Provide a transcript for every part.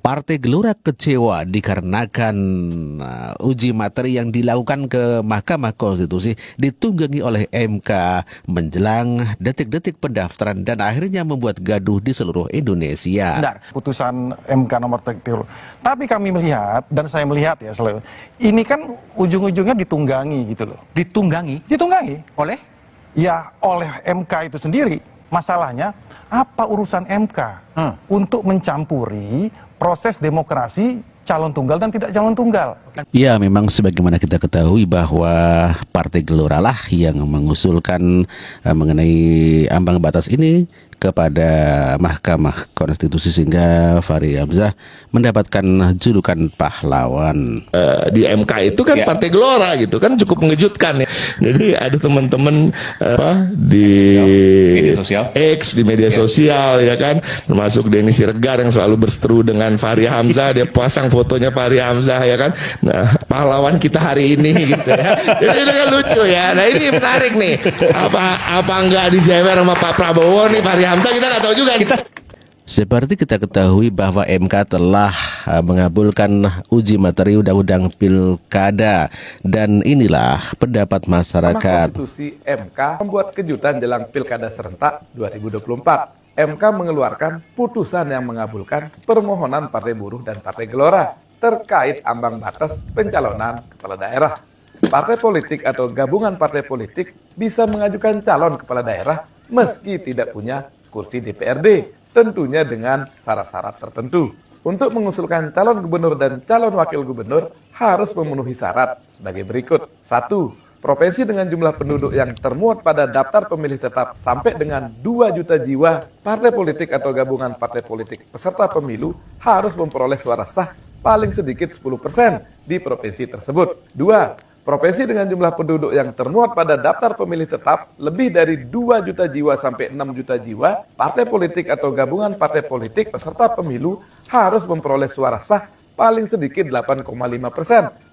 Partai Gelora kecewa dikarenakan uji materi yang dilakukan ke Mahkamah Konstitusi ditunggangi oleh MK menjelang detik-detik pendaftaran dan akhirnya membuat gaduh di seluruh Indonesia. Benar, putusan MK nomor 30. Tapi kami melihat, dan saya melihat ya selalu, ini kan ujung-ujungnya ditunggangi gitu loh. Ditunggangi? Ditunggangi. Oleh? Ya, oleh MK itu sendiri. Masalahnya, apa urusan MK untuk mencampuri proses demokrasi calon tunggal dan tidak calon tunggal? Ya, memang sebagaimana kita ketahui bahwa Partai Gelora lah yang mengusulkan mengenai ambang batas ini kepada Mahkamah Konstitusi sehingga Fahri Hamzah mendapatkan julukan pahlawan. Di MK itu kan Partai Gelora gitu kan, cukup mengejutkan ya. Jadi ada teman-teman di media sosial. X, di media sosial ya kan, termasuk Denny Siregar yang selalu berseteru dengan Fahri Hamzah, dia pasang fotonya Fahri Hamzah ya kan. Nah, pahlawan kita hari ini gitu ya. Jadi itu kan lucu ya. Nah, ini menarik nih. Apa enggak dijewer sama Pak Prabowo nih Fahri Hamzah, kita nggak tahu juga. Seperti kita ketahui bahwa MK telah mengabulkan uji materi Undang-Undang Pilkada dan inilah pendapat masyarakat. Konstitusi MK membuat kejutan jelang Pilkada serentak 2024. MK mengeluarkan putusan yang mengabulkan permohonan Partai Buruh dan Partai Gelora terkait ambang batas pencalonan kepala daerah. Partai politik atau gabungan partai politik bisa mengajukan calon kepala daerah meski tidak punya kursi DPRD, tentunya dengan syarat-syarat tertentu. Untuk mengusulkan calon gubernur dan calon wakil gubernur harus memenuhi syarat sebagai berikut. 1. Provinsi dengan jumlah penduduk yang termuat pada daftar pemilih tetap sampai dengan 2 juta jiwa, partai politik atau gabungan partai politik peserta pemilu harus memperoleh suara sah paling sedikit 10% di provinsi tersebut. 2. Provinsi dengan jumlah penduduk yang termuat pada daftar pemilih tetap lebih dari 2 juta jiwa sampai 6 juta jiwa, partai politik atau gabungan partai politik peserta pemilu harus memperoleh suara sah paling sedikit 8,5%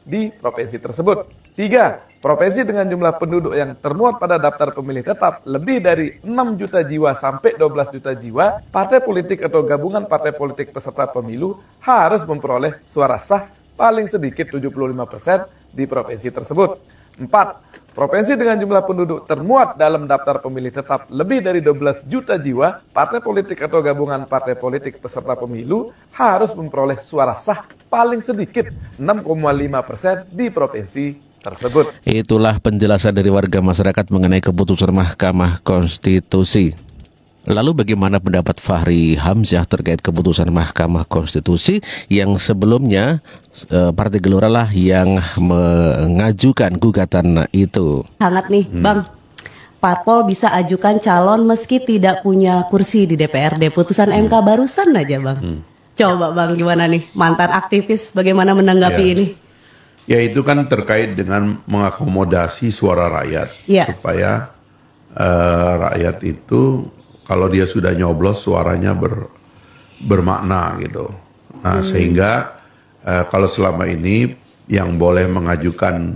di provinsi tersebut. 3. Provinsi dengan jumlah penduduk yang termuat pada daftar pemilih tetap lebih dari 6 juta jiwa sampai 12 juta jiwa, partai politik atau gabungan partai politik peserta pemilu harus memperoleh suara sah paling sedikit 75% di provinsi tersebut. 4. Provinsi dengan jumlah penduduk termuat dalam daftar pemilih tetap lebih dari 12 juta jiwa, partai politik atau gabungan partai politik peserta pemilu harus memperoleh suara sah paling sedikit 6,5% di provinsi tersebut. Itulah penjelasan dari warga masyarakat mengenai keputusan Mahkamah Konstitusi. Lalu bagaimana pendapat Fahri Hamzah terkait keputusan Mahkamah Konstitusi yang sebelumnya Partai Gelora lah yang mengajukan gugatan itu? Hangat nih, Bang. Parpol bisa ajukan calon meski tidak punya kursi di DPRD. Putusan MK barusan aja, Bang. Coba Bang, gimana nih? Mantan aktivis bagaimana menanggapi ini? Ya itu kan terkait dengan mengakomodasi suara rakyat. Supaya rakyat itu kalau dia sudah nyoblos suaranya bermakna gitu. Nah sehingga kalau selama ini yang boleh mengajukan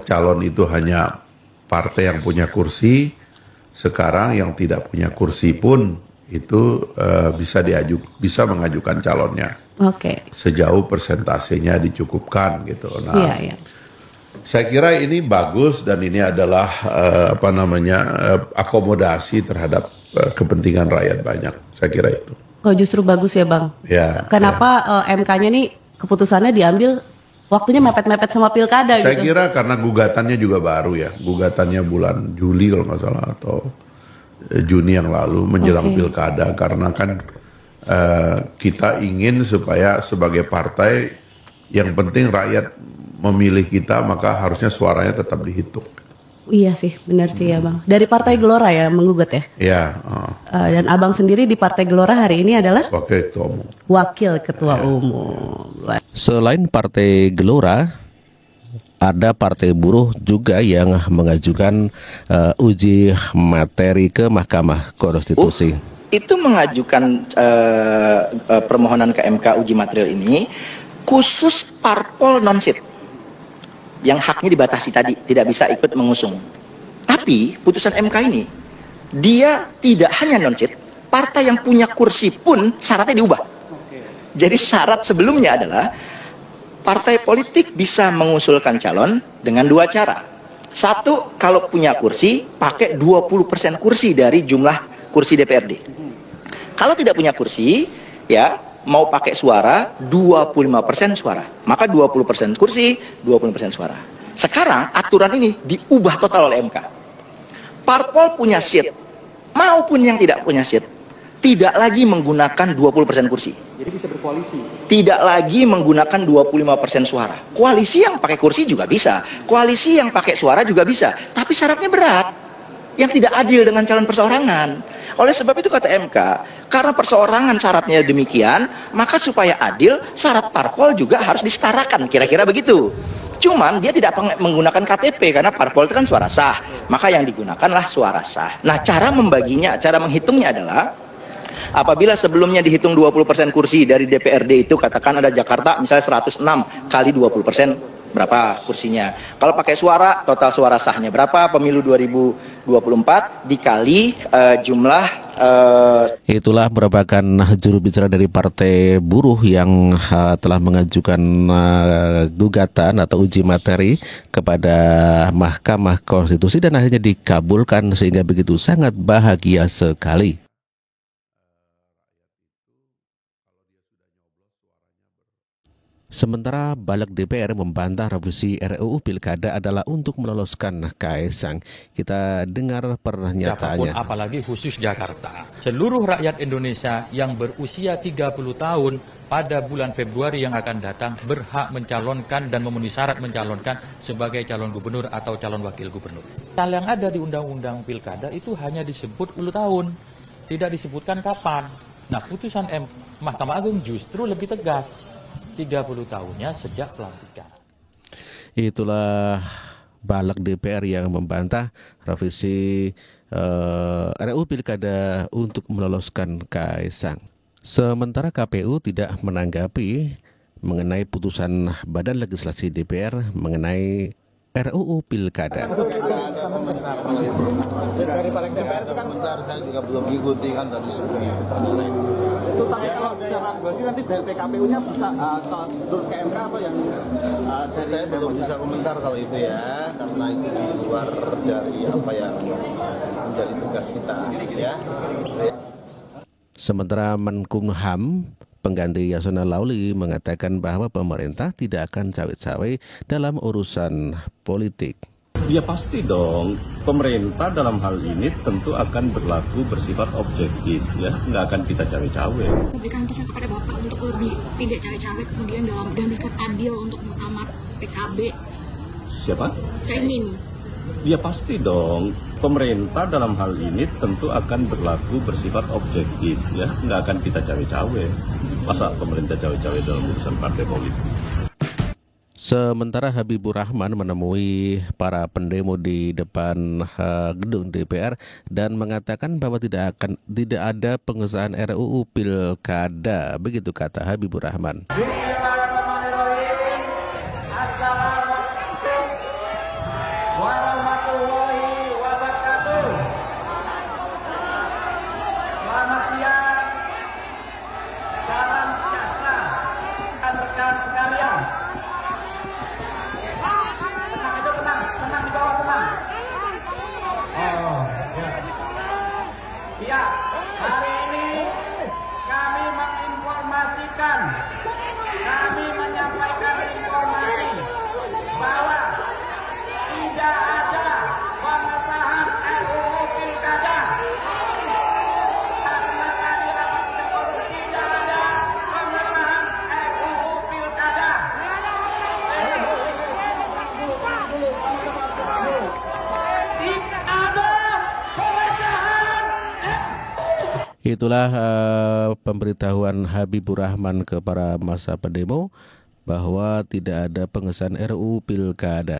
calon itu hanya partai yang punya kursi, sekarang yang tidak punya kursi pun itu bisa mengajukan calonnya. Sejauh persentasenya dicukupkan gitu. Nah, saya kira ini bagus dan ini adalah akomodasi terhadap kepentingan rakyat banyak. Saya kira itu. Oh justru bagus ya Bang. Kenapa MK-nya nih keputusannya diambil waktunya mepet-mepet sama pilkada gitu? Saya kira karena gugatannya juga baru ya. Gugatannya bulan Juli kalau nggak salah atau Juni yang lalu menjelang pilkada. Karena kan kita ingin supaya sebagai partai yang penting rakyat memilih kita, maka harusnya suaranya tetap dihitung. Iya sih, benar sih ya Bang. Dari Partai Gelora ya menggugat ya? Iya. Dan Abang sendiri di Partai Gelora hari ini adalah? Wakil Ketua Umum. Wakil Ketua Umum. Selain Partai Gelora, ada Partai Buruh juga yang mengajukan uji materi ke Mahkamah Konstitusi. Itu mengajukan permohonan ke MK uji material ini khusus parpol non-sit yang haknya dibatasi tadi, tidak bisa ikut mengusung. Tapi putusan MK ini, dia tidak hanya non-sit, partai yang punya kursi pun syaratnya diubah. Jadi syarat sebelumnya adalah partai politik bisa mengusulkan calon dengan dua cara. Satu, kalau punya kursi, pakai 20% kursi dari jumlah kursi DPRD. Kalau tidak punya kursi, ya mau pakai suara, 25% suara. Maka 20% kursi, 20% suara. Sekarang aturan ini diubah total oleh MK. Parpol punya seat, maupun yang tidak punya seat, tidak lagi menggunakan 20% kursi. Jadi bisa berkoalisi. Tidak lagi menggunakan 25% suara. Koalisi yang pakai kursi juga bisa. Koalisi yang pakai suara juga bisa. Tapi syaratnya berat. Yang tidak adil dengan calon perseorangan. Oleh sebab itu kata MK, karena perseorangan syaratnya demikian, maka supaya adil, syarat parpol juga harus disetarakan. Kira-kira begitu. Cuman dia tidak menggunakan KTP karena parpol itu kan suara sah. Maka yang digunakanlah suara sah. Nah, cara membaginya, cara menghitungnya adalah apabila sebelumnya dihitung 20% kursi dari DPRD itu, katakan ada Jakarta misalnya 106 kali 20%, berapa kursinya. Kalau pakai suara, total suara sahnya berapa? Pemilu 2024 dikali jumlah. Itulah merupakan juru bicara dari Partai Buruh yang telah mengajukan gugatan atau uji materi kepada Mahkamah Konstitusi dan akhirnya dikabulkan, sehingga begitu sangat bahagia sekali. Sementara balik DPR membantah revisi RUU Pilkada adalah untuk meloloskan Kaesang. Kita dengar pernyataannya. Apalagi khusus Jakarta. Seluruh rakyat Indonesia yang berusia 30 tahun pada bulan Februari yang akan datang berhak mencalonkan dan memenuhi syarat mencalonkan sebagai calon gubernur atau calon wakil gubernur. Hal yang ada di Undang-Undang Pilkada itu hanya disebut 10 tahun. Tidak disebutkan kapan. Nah, putusan Mahkamah Agung justru lebih tegas. 30 tahunnya sejak pelantikan. Itulah balik DPR yang membantah revisi RUU Pilkada untuk meloloskan Kaesang. Sementara KPU tidak menanggapi mengenai putusan Badan Legislasi DPR mengenai RUU Pilkada. Dari paling DPR itu kan bentar, saya juga belum mengikuti kan tadi sebelumnya. Itu tapi kalau secara regulasi nanti dari PKPU-nya bisa turun ke MK apa yang dari saya belum bisa komentar kalau itu ya, karena itu di luar dari apa yang menjadi tugas kita ya. Sementara Menkumham pengganti Yasona Lauli mengatakan bahwa pemerintah tidak akan cawe-cawe dalam urusan politik. Ya pasti dong, pemerintah dalam hal ini tentu akan berlaku bersifat objektif ya, nggak akan kita cawe-cawe. Berikan pesan kepada Bapak untuk lebih tidak cawe-cawe kemudian dan bersikap adil untuk muktamar PKB. Siapa? Caimin. Ya pasti dong, pemerintah dalam hal ini tentu akan berlaku bersifat objektif ya, nggak akan kita cawe-cawe. Masa pemerintah cawe-cawe dalam urusan partai politik? Sementara Habibur Rahman menemui para pendemo di depan gedung DPR dan mengatakan bahwa tidak ada pengesahan RUU Pilkada, begitu kata Habibur Rahman. Kami menyampaikan informasi bahwa tidak ada pengesahan RUU Pilkada. Karena tadi tidak ada pengesahan RUU Pilkada. Tidak ada pengesahan. Itulah pemberitahuan Habibur Rahman kepada massa pendemo bahwa tidak ada pengesahan RUU Pilkada.